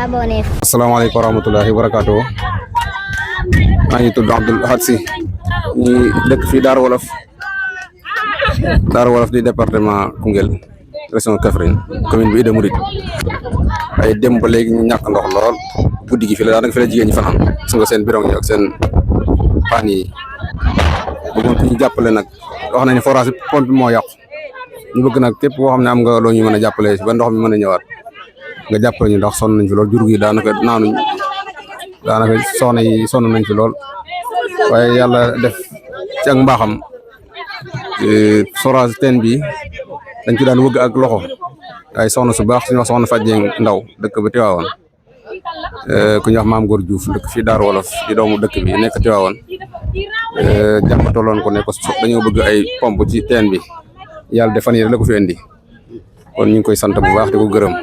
abonné. Assalamualaikum warahmatullahi wabarakatuh. Maa ngi tudd Abdoul Ahad Sy ñi dëkk fii Darou Wolof di département Koungheul région Kaffrine commune bi Ida Mouride ay dem ba léegi ñu ñàkk ndox lool guddi gi fi la daanaka fi la jigéen ñi fanaan su nga seen bidon yi ak seen paan yi bëggoon ñu jàppale nag wax nañu forage pompe bi moo yàqu ñu bëgg nag képp koo xam ne am nga loo ñu mën a jàppale ba ndox mi mën a ñëwaat nga jàppale ñu ndax sonn nañ fi lool jur gi daanaka naanuñ daanaka soxna yi sonn nañ fi lool waaye yàlla def ci ak mbaaxam forage teen bi dañ ci daan wëgg ak loxo ay soxna su baax suñu wax soxna Fajjeng Ndaw dëkk ba Tiwaawoon ku ñuy wax Maam Góor Diouf dëkk fii Darou Wolof di doomu dëkk bi nekk Tiwaawoon jàppataloon ko ne ko dañoo bëgg ay pompe ci teen bi yàlla defan yi la ko fi indi kon ñu ngi koy sant bu baax di ko gërëm.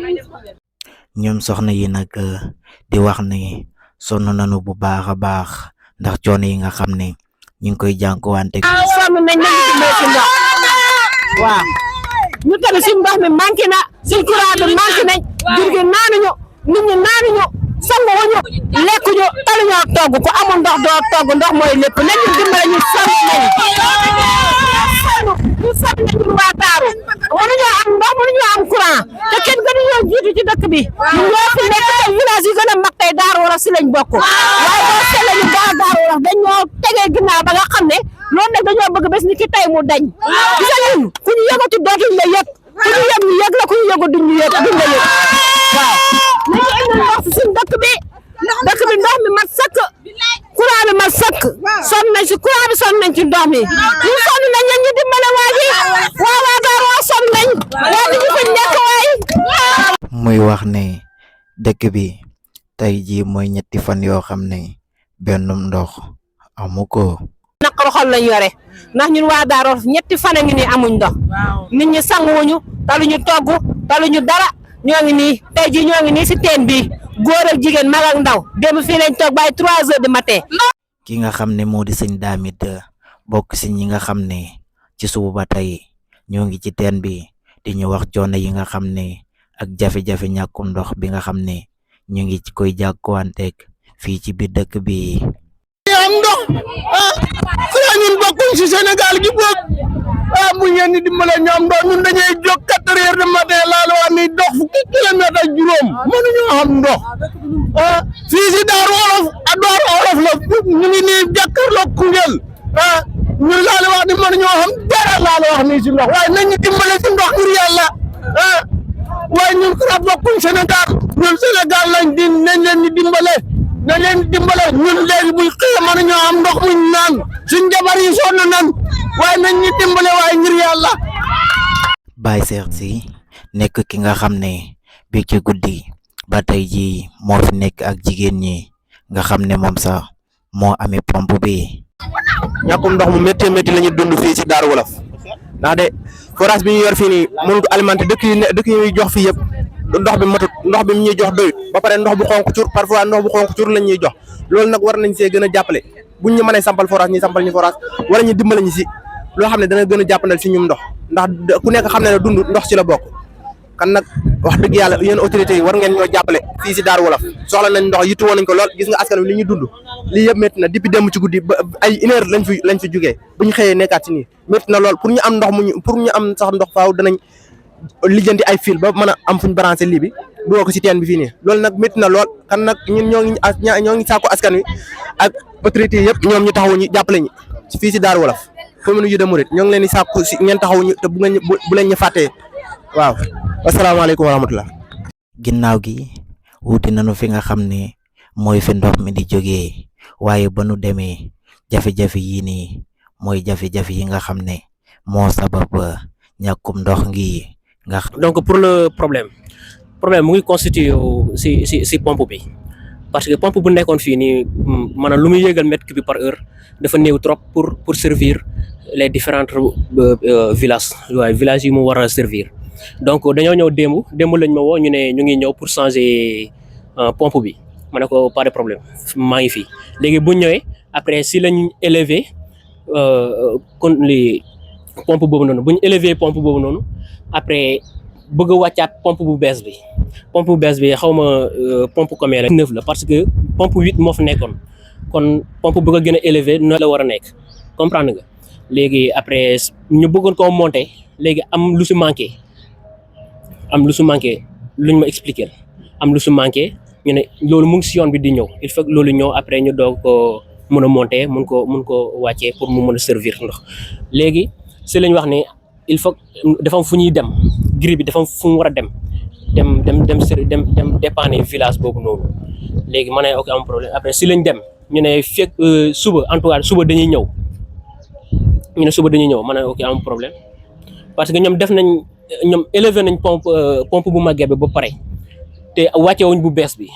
ñoom soxna yi nag di wax ne sonn nañu bu baax a baax ndax coono yi nga xam ne ñu ngi koy jànkuwante. sonn nañ ñu ci ndox waaw ñu tamit suñu ndox mi manqué na suñu courant bi manqué nañ jur gi naanuñu nit ñi naanuñu sanguwuñu lekkuñu taluñoo togg ku amul ndox doo togg ndox mooy lépp nañ ñu dimbale ñu sonn nañ ñu sonn nañ ñu waa Daaru mënuñoo am ndox mënuñoo am courant te kenn gënuñoo jiitu ci dëkk bi ñu ñoo fi nekk tey village yi gën a mag tey Darou Wolof si lañ bokk waaye boo seetlee ñu Darou Wolof dañoo tegee ginnaaw ba nga xam ne loolu nag dañoo bëgg bés ni ki tey mu dañ gis nga ñun ku ñu yëgatu dootuñ la yëg ku ñu yëg ñu yëg la ku ñu yëgu duñ ñu yëg duñ la yëg waaw nañu indil ndox si suñ dëkk bi ndox mi mat sëkk courant bi mat sëkk sonn nañ si courant bi sonn nañ ci ndox mi ñu sonn nañ ñan ñu dimbale waa ji waa Darou Wolof sonn nañ waa di ñu fi nekk waay muy wax ne dëkk bi tey jii mooy ñetti fan yoo xam ne benn ndox amu ko. naqaru xol lañ yore ndax ñun waa Darou Wolof ñetti fan a ngi nii amuñ ndox nit ñi sanguwuñu taluñu togg taluñu dara ñoo ngi nii tey jii ñoo ngi nii si teen bi góor ak jigéen mag ak ndaw démb fii lañ toog bay 3 heures du matin. ki nga xam ne moo di sëñ Damit bokk si ñi nga xam ne ci suba ba tey ñoo ngi ci teen bi di ñu wax coono yi nga xam ne ak jafe-jafe ñàkkum ndox bi nga xam ne ñu ngi ci koy jàkkuwanteeg fii ci biir dëkk bi. am ndox xanaa ñun bokkuñ si Sénégal gi boog bu ngeen di dimbale ñu am ndox ñun dañuy jóg 4 heures du matin laa la wax ni dox fukki kilomètre ak juróom mënuñoo am ndox fii si Darou Wolof Darou Wolof la ñu ngi nii jàkkaarloog Koungheul ñun laa la wax ni mënuñoo am dara laa la wax nii si ndox waaye nañ ñu dimbale si ndox ngir yàlla waaye ñun xanaa bokkuñ Sénégal ñun Sénégal lañ di nañ leen di dimbale. na leen dimbale ñun léegi buy xëy mënuñoo am ndox muñ naan suñ jabar yi sonn nan waaye nañ ñu dimbale waaye ngir yàlla. Baye Cheikh Sy nekk ki nga xam ne bi ci guddi ba tey jii moo fi nekk ak jigéen ñi nga xam ne moom sax moo amee pompe bi. ñàkkum ndox mu métti métti la ñu dund fii ci Darou Wolof ndax de forage bi ñu yor fii nii mënut a alimenter dëkk yi jox fii yëpp. ndox bi matut ndox bi mu ñuy jox doyut ba pare ndox bu xonk cur parfois ndox bu xonk cur lañ ñuy jox loolu nag war nañ see gën a jàppale buñ ñu mënee sampal forage ñi sampal ñu forage wala ñu dimbale ñu si loo xam ne dana gën a jàppandal si ñum ndox ndax ku nekk xam ne ne dund ndox ci la bokk kan nag wax dëgg yàlla yéen autorités yi war ngeen ñoo jàppale fii si Darou Wolof soxla nañ ndox yitu woon nañ ko lool gis nga askan wi li ñu dund lii yëpp métti na depuis démb ci guddi ba ay 1 heure lañ fi jugee bu ñu xëyee nekkaat si nii métti na lool pour ñu am ndox pour ñu am sax ndox faaw danañ lijjanti ay fil ba mën a am fuñ branché lii bi dugal ko si teen bi fii nii loolu nag métti na lool kan nag ñun ñoo ngi saako askan wi ak autorités yëpp ñoom ñu taxawu ñu jàppale ñu fii si Darou Wolof commune Ida Mouride ñoo ngi leen di saako si ngeen taxawu ñu te bu leen ñu fàttee waaw asalaamaaleykum wa rahmatulah. ginnaaw gi wuti nañu fi nga xam ne mooy fi ndox mi di jógee waaye ba nu demee jafe-jafe yii nii mooy jafe-jafe yi nga xam ne moo sabab ñàkkum ndox ngi nga. donc pour le problème mu ngi constitué si pompe bi parce que pompe bu nekkoon fii nii maanaam lu muy yéegal mètre cube par heure dafa néew trop pour servir les différentes villages yi mu war a servir donc dañoo ñëw démb lañ ma woo ñu ne ñu ngi ñëw pour changer pompe bi ma ne ko pas de problème maa ngi fii léegi bu ñëwee après si lañ élevé kon li pompe boobu noonu bu ñu élevé pompe boobu noonu après bëgg a wàccaat pompe bu bees bi xaw ma pompe combien la 9 la parce que pompe 8 moo fa nekkoon kon pompe bëgg a gën a élevé noonu la war a nekk comprendre nga léegi après ñu bëggoon koo monter léegi am lu si manqué luñ ma expliquer am lu si manqué ñu ne loolu mu ngi si yoon bi di ñëw il faut que loolu ñëw après ñu doog ko mën a monter mun ko wàccee pour mu mën a servir ndox léegi si lañ wax ne il faut dafa am fu ñuy dem grille bi dafa am fu mu war a dem dépanner village boobu noonu léegi ma ne ok am problème après si lañ dem ñu ne fekk suba en tout cas suba dañuy ñëw ma ne ok am problème parce que ñoom élevé nañ pompe bu màggee bi ba pare te wàcce wuñ bu bees bi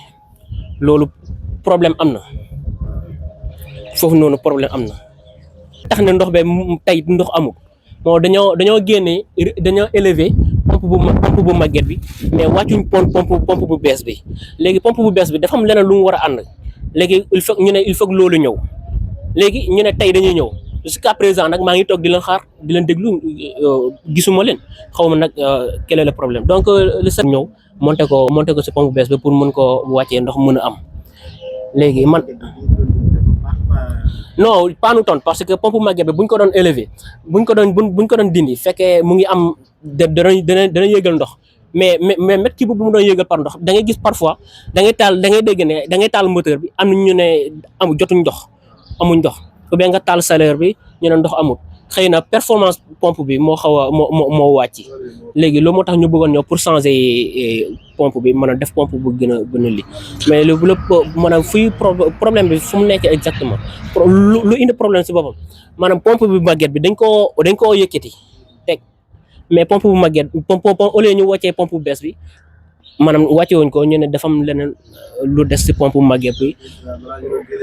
loolu problème am na foofu noonu problème am na tax ne ndox be tey ndox amul moo dañoo génnee dañoo élevé pompe bu màgget bi mais wàccuñ pompe bu bees bi léegi pompe bu bees bi dafa am leneen lu mu war a ànd léegi il faut que loolu ñëw léegi ñu ne tey dañuy ñëw jusqu'à présent nag maa ngi toog di leen xaar di leen déglu gisuma leen xaw ma nag quel est le problème donc le set ñëw monté ko si pompe bu bees bi pour mën ko wàccee ndox mën a am léegi man non paanu ton parce que pompe màgget bi buñ ko doon élevé buñ ko doon dindi fekkee mu ngi am dana yëgal ndox mais mètre kii bu mu doon yëgal par ndox da ngay gis parfois da ngay dégg ne da ngay taal moteur bi am ñu ne jotuñ ndox amuñ ndox ou bien nga taal salaire bi ñu ne ndox amul xëy na performance pompe bi moo xaw a moo wàcc léegi loolu moo tax ñu bëggoon ñëw pour changer pompe bi mën a def pompe bu gën a li mais lu maanaam fuy problème bi fu mu nekk exactement lu indi problème si boppam maanaam pompe bi màgget bi dañ koo yëkkati teg mais pompe bu màgget pompe au lieu ñu wàccee pompe bu bees bi maanaam wàcce wuñ ko ñu ne dafa am leneen lu des si pompe bu màgget bi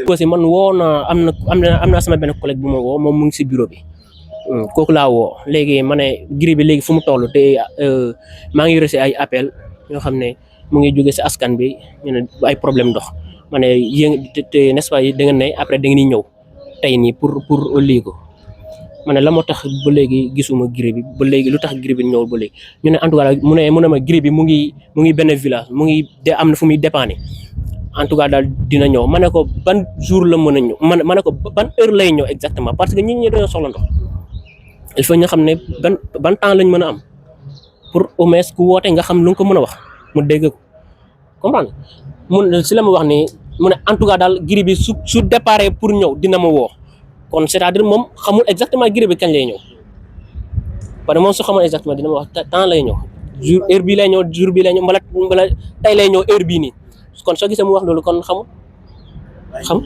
aussi man woo naa am na sama benn collègue bu ma woo moom mu ngi si bureau bi kooku laa woo léegi ma ne grille bi léegi fu mu toll te maa ngi reçu ay appel yoo xam ne mu ngi jóge si askan bi ñu ne ay problème ndox ma ne yéen te n'est-ce pas da ngeen ne après da ngeen ñëw tey nii pour lii ko ma ne la moo tax ba léegi gisuma grille bi ba léegi lu tax grille bi ñëwul ba léegi ñu ne en tout cas mu ne ma grille bi mu ngi benn village mu ngi am na fu muy dépanner en tout cas daal dina ñëw ma ne ko ban jour la mën a ñëw ma ne ko ban heure lay ñëw exactement parce que nit ñi dañoo soxla ndox il faut ñu xam ne ban temps lañ mën a am pour au moins ku woote nga xam lu nga ko mën a wax mu dégg ko comprendre mun si la ma wax ni mu ne en tout cas daal grille bi su départ pour ñëw dina ma woo kon c'est-à-dire moom xamul exactement grille bi kañ lay ñëw parce que moom su xamul exactement dina ma wax temps lay ñëw heure bii lay ñëw jour bii lay ñëw mbala tey lay ñëw heure bii nii kon soo gisee mu wax loolu kon xamul xam